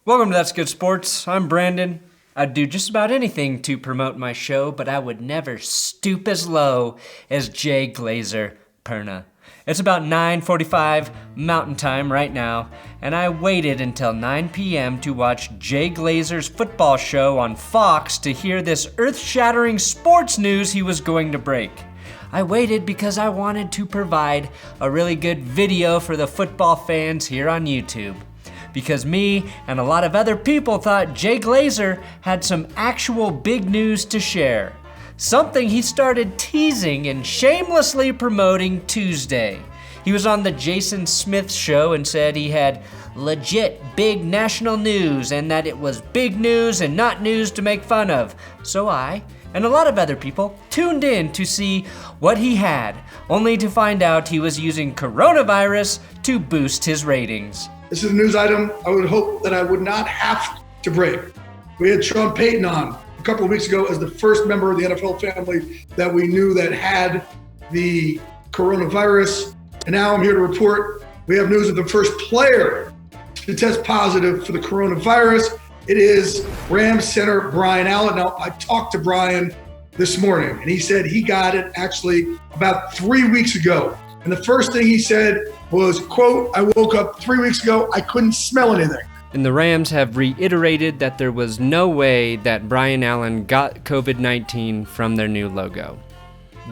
Welcome to That's Good Sports. I'm Brandon. I'd do just about anything to promote my show, but I would never stoop as low as Jay Glazer Perna. It's about 9:45 Mountain Time right now, and I waited until 9 p.m. to watch Jay Glazer's football show on Fox to hear this earth-shattering sports news he was going to break. I waited because I wanted to provide a really good video for the football fans here on YouTube. Because me and a lot of other people thought Jay Glazer had some actual big news to share. Something he started teasing and shamelessly promoting Tuesday. He was on the Jason Smith show and said he had legit big national news and that it was big news and not news to make fun of. So I, and a lot of other people, tuned in to see what he had, only to find out he was using coronavirus to boost his ratings. This is a news item I would hope that I would not have to break. We had Sean Payton on a couple of weeks ago as the first member of the NFL family that we knew that had the coronavirus. And now I'm here to report we have news of the first player to test positive for the coronavirus. It is Rams center Brian Allen. Now, I talked to Brian this morning, and he said he got it actually about 3 weeks ago. And the first thing he said was, quote, "I woke up 3 weeks ago, I couldn't smell anything." And the Rams have reiterated that there was no way that Brian Allen got COVID-19 from their new logo.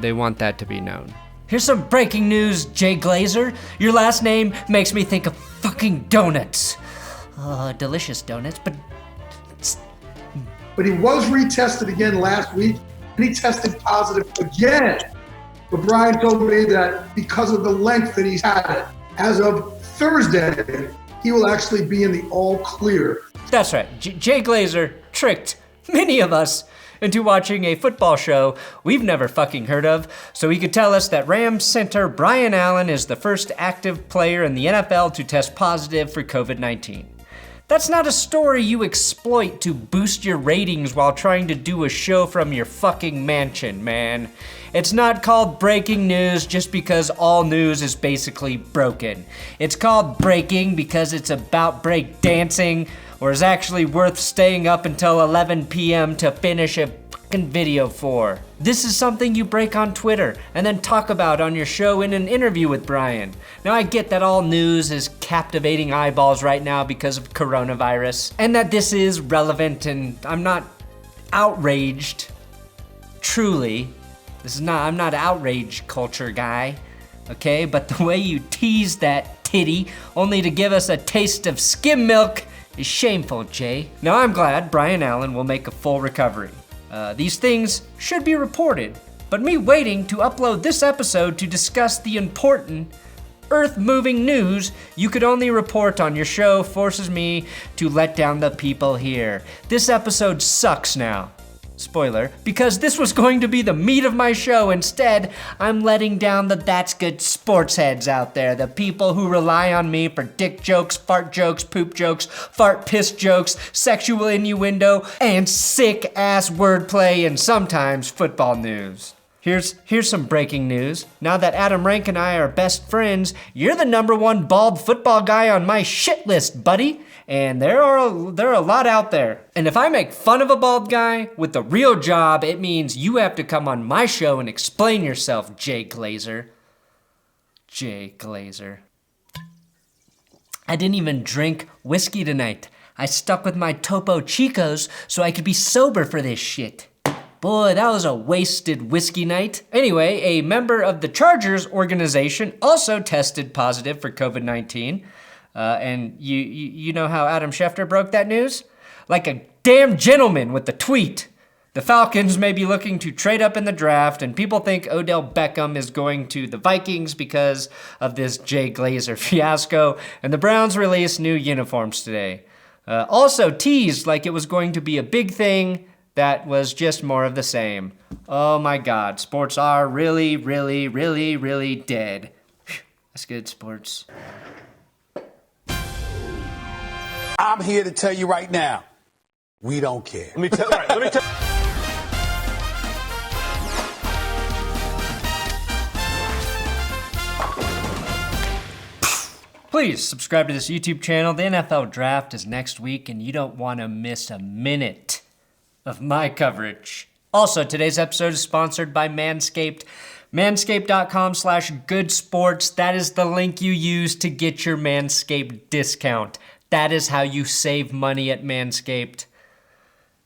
They want that to be known. Here's some breaking news, Jay Glazer. Your last name makes me think of fucking donuts. Delicious donuts, but he was retested again last week, and he tested positive again. But Brian told me that because of the length that he's had it, as of Thursday, he will actually be in the all clear. That's right. Jay Glazer tricked many of us into watching a football show we've never fucking heard of, so he could tell us that Rams center Brian Allen is the first active player in the NFL to test positive for COVID-19. That's not a story you exploit to boost your ratings while trying to do a show from your fucking mansion, man. It's not called breaking news just because all news is basically broken. It's called breaking because it's about break dancing, or is actually worth staying up until 11 p.m. to finish a fucking video for. This is something you break on Twitter and then talk about on your show in an interview with Brian. Now I get that all news is captivating eyeballs right now because of coronavirus, and that this is relevant, and I'm not outraged, truly. I'm not an outrage culture guy, okay? But the way you tease that titty only to give us a taste of skim milk is shameful, Jay. Now I'm glad Brian Allen will make a full recovery. These things should be reported, but me waiting to upload this episode to discuss the important earth-moving news you could only report on your show forces me to let down the people here. This episode sucks now. Spoiler, because this was going to be the meat of my show. Instead, I'm letting down the That's Good Sports heads out there, the people who rely on me for dick jokes, fart jokes, poop jokes, fart piss jokes, sexual innuendo, and sick-ass wordplay, and sometimes football news. Here's some breaking news. Now that Adam Rank and I are best friends, you're the #1 bald football guy on my shit list, buddy. And there are a lot out there. And if I make fun of a bald guy with a real job, it means you have to come on my show and explain yourself, Jay Glazer. Jay Glazer. I didn't even drink whiskey tonight. I stuck with my Topo Chicos so I could be sober for this shit. Boy, that was a wasted whiskey night. Anyway, a member of the Chargers organization also tested positive for COVID-19. And you know how Adam Schefter broke that news? Like a damn gentleman with the tweet. The Falcons may be looking to trade up in the draft, and people think Odell Beckham is going to the Vikings because of this Jay Glazer fiasco, and the Browns released new uniforms today. Also teased like it was going to be a big thing that was just more of the same. Oh my God, sports are really, really, really, really dead. That's good, sports. I'm here to tell you right now, we don't care. Let me tell. Please subscribe to this YouTube channel. The NFL Draft is next week, and you don't want to miss a minute of my coverage. Also, today's episode is sponsored by Manscaped. Manscaped.com/goodsports. That is the link you use to get your Manscaped discount. That is how you save money at Manscaped.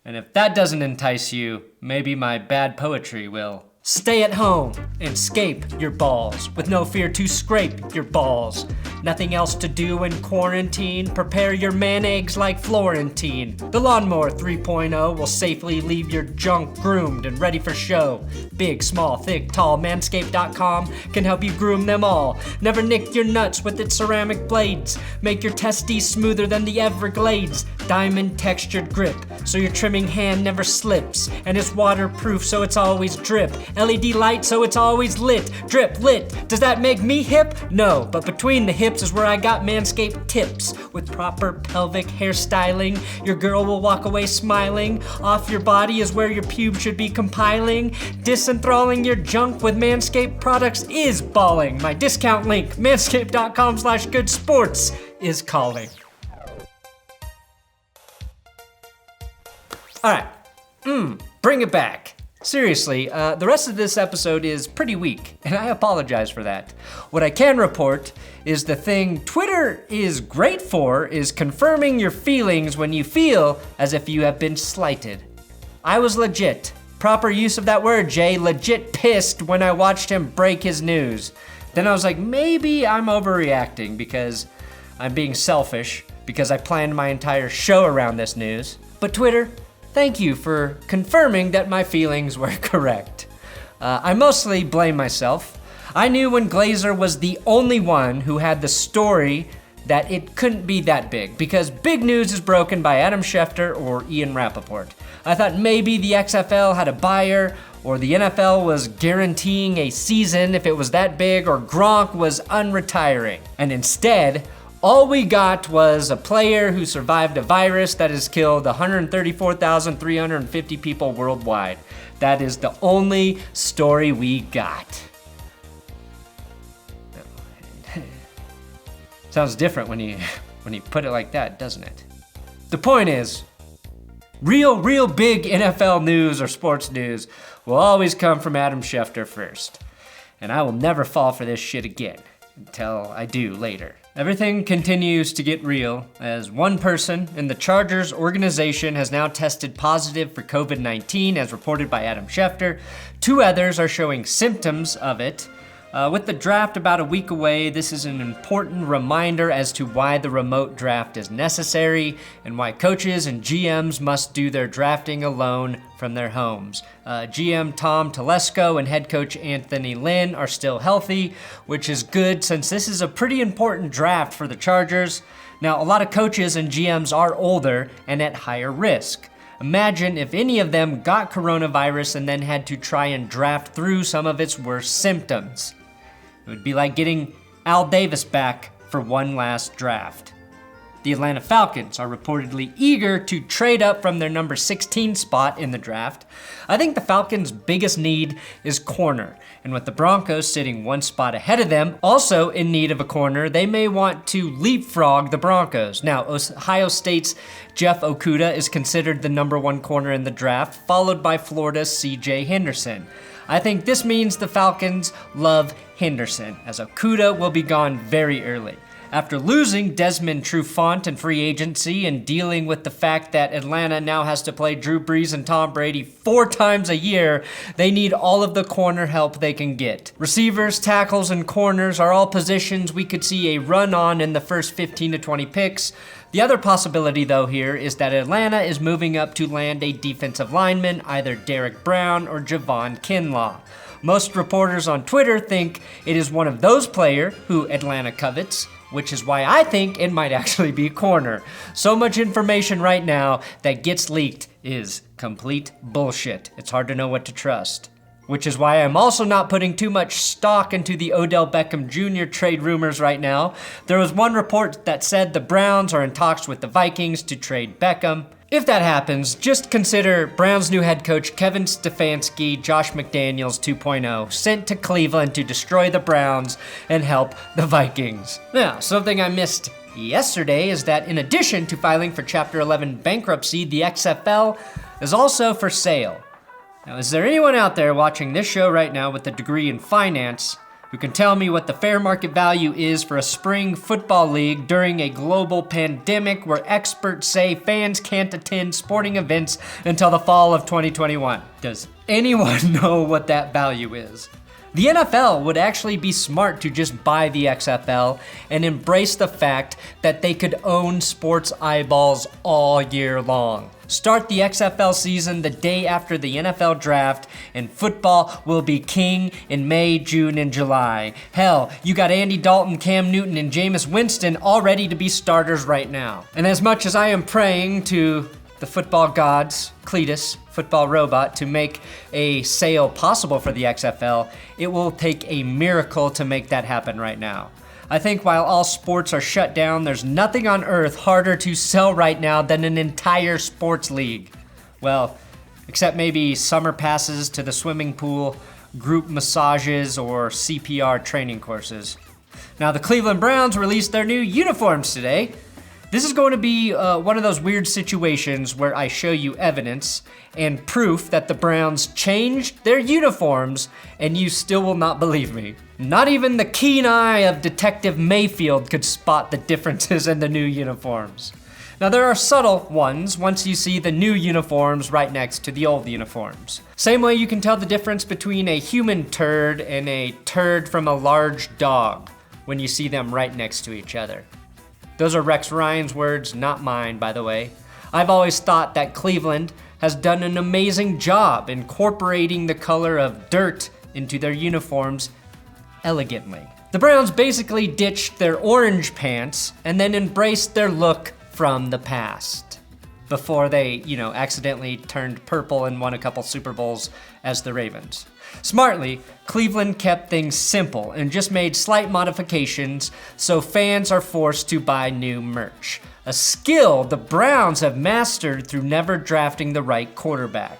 And if that doesn't entice you, maybe my bad poetry will. Stay at home and scape your balls with no fear to scrape your balls. Nothing else to do in quarantine. Prepare your man eggs like Florentine. The Lawnmower 3.0 will safely leave your junk groomed and ready for show. Big, small, thick, tall, Manscaped.com can help you groom them all. Never nick your nuts with its ceramic blades. Make your testes smoother than the Everglades. Diamond textured grip so your trimming hand never slips. And it's waterproof so it's always drip. LED light so it's always lit. Drip, lit. Does that make me hip? No, but between the hips is where I got Manscaped tips. With proper pelvic hairstyling, your girl will walk away smiling. Off your body is where your pubes should be compiling. Disenthralling your junk with Manscaped products is balling. My discount link, manscaped.com/goodsports, is calling. All right, bring it back. Seriously, the rest of this episode is pretty weak, and I apologize for that. What I can report is the thing Twitter is great for is confirming your feelings when you feel as if you have been slighted. I was legit, proper use of that word, Jay, legit pissed when I watched him break his news. Then I was like, maybe I'm overreacting because I'm being selfish, because I planned my entire show around this news. But Twitter, thank you for confirming that my feelings were correct. I mostly blame myself. I knew when Glazer was the only one who had the story that it couldn't be that big, because big news is broken by Adam Schefter or Ian Rappaport. I thought maybe the XFL had a buyer, or the NFL was guaranteeing a season if it was that big, or Gronk was unretiring. And instead, all we got was a player who survived a virus that has killed 134,350 people worldwide. That is the only story we got. Sounds different when you put it like that, doesn't it? The point is, real big NFL news or sports news will always come from Adam Schefter first. And I will never fall for this shit again until I do later. Everything continues to get real as one person in the Chargers organization has now tested positive for COVID-19 as reported by Adam Schefter. 2 others are showing symptoms of it. With the draft about a week away, this is an important reminder as to why the remote draft is necessary and why coaches and GMs must do their drafting alone from their homes. GM Tom Telesco and head coach Anthony Lynn are still healthy, which is good since this is a pretty important draft for the Chargers. Now, a lot of coaches and GMs are older and at higher risk. Imagine if any of them got coronavirus and then had to try and draft through some of its worst symptoms. It would be like getting Al Davis back for one last draft. The Atlanta Falcons are reportedly eager to trade up from their number 16 spot in the draft. I think the Falcons' biggest need is corner, and with the Broncos sitting one spot ahead of them, also in need of a corner, they may want to leapfrog the Broncos. Now, Ohio State's Jeff Okudah is considered the number 1 corner in the draft, followed by Florida's C.J. Henderson. I think this means the Falcons love Henderson, as Okudah will be gone very early. After losing Desmond Trufant in free agency and dealing with the fact that Atlanta now has to play Drew Brees and Tom Brady 4 times a year, they need all of the corner help they can get. Receivers, tackles, and corners are all positions we could see a run on in the first 15 to 20 picks. The other possibility, though, here is that Atlanta is moving up to land a defensive lineman, either Derek Brown or Javon Kinlaw. Most reporters on Twitter think it is one of those players who Atlanta covets, which is why I think it might actually be corner. So much information right now that gets leaked is complete bullshit. It's hard to know what to trust. Which is why I'm also not putting too much stock into the Odell Beckham Jr. trade rumors right now. There was one report that said the Browns are in talks with the Vikings to trade Beckham. If that happens, just consider Browns' new head coach Kevin Stefanski, Josh McDaniels 2.0, sent to Cleveland to destroy the Browns and help the Vikings. Now, something I missed yesterday is that in addition to filing for Chapter 11 bankruptcy, the XFL is also for sale. Now, is there anyone out there watching this show right now with a degree in finance who can tell me what the fair market value is for a spring football league during a global pandemic where experts say fans can't attend sporting events until the fall of 2021? Does anyone know what that value is? The NFL would actually be smart to just buy the XFL and embrace the fact that they could own sports eyeballs all year long. Start the XFL season the day after the NFL draft, and football will be king in May, June, and July. Hell, you got Andy Dalton, Cam Newton, and Jameis Winston all ready to be starters right now. And as much as I am praying to the football gods, Cletus, football robot, to make a sale possible for the XFL, it will take a miracle to make that happen right now. I think while all sports are shut down, there's nothing on earth harder to sell right now than an entire sports league. Well, except maybe summer passes to the swimming pool, group massages, or CPR training courses. Now, the Cleveland Browns released their new uniforms today. This is going to be one of those weird situations where I show you evidence and proof that the Browns changed their uniforms and you still will not believe me. Not even the keen eye of Detective Mayfield could spot the differences in the new uniforms. Now there are subtle ones once you see the new uniforms right next to the old uniforms. Same way you can tell the difference between a human turd and a turd from a large dog when you see them right next to each other. Those are Rex Ryan's words, not mine, by the way. I've always thought that Cleveland has done an amazing job incorporating the color of dirt into their uniforms elegantly. The Browns basically ditched their orange pants and then embraced their look from the past before they, accidentally turned purple and won a couple Super Bowls as the Ravens. Smartly, Cleveland kept things simple and just made slight modifications so fans are forced to buy new merch. A skill the Browns have mastered through never drafting the right quarterback.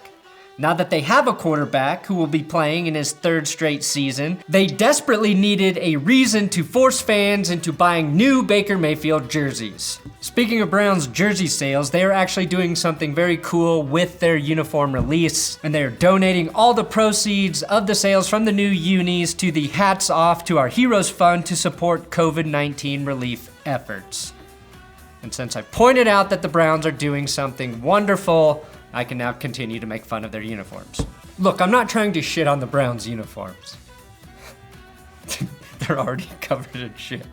Now that they have a quarterback who will be playing in his third straight season, they desperately needed a reason to force fans into buying new Baker Mayfield jerseys. Speaking of Browns jersey sales, they are actually doing something very cool with their uniform release, and they are donating all the proceeds of the sales from the new unis to the Hats Off to Our Heroes Fund to support COVID-19 relief efforts. And since I pointed out that the Browns are doing something wonderful, I can now continue to make fun of their uniforms. Look, I'm not trying to shit on the Browns uniforms. They're already covered in shit.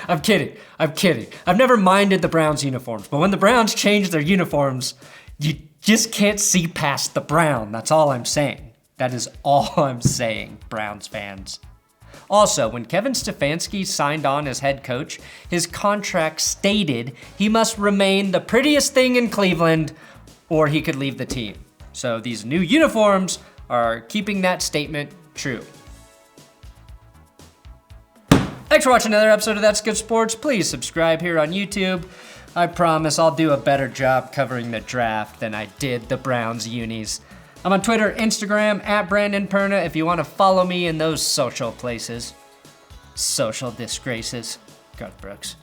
I'm kidding. I've never minded the Browns uniforms, but when the Browns change their uniforms, you just can't see past the brown. That's all I'm saying. That is all I'm saying, Browns fans. Also, when Kevin Stefanski signed on as head coach, his contract stated he must remain the prettiest thing in Cleveland or he could leave the team. So these new uniforms are keeping that statement true. Thanks for watching another episode of That's Good Sports. Please subscribe here on YouTube. I promise I'll do a better job covering the draft than I did the Browns unis. I'm on Twitter, Instagram, @BrandonPerna if you want to follow me in those social places. Social disgraces. Garth Brooks.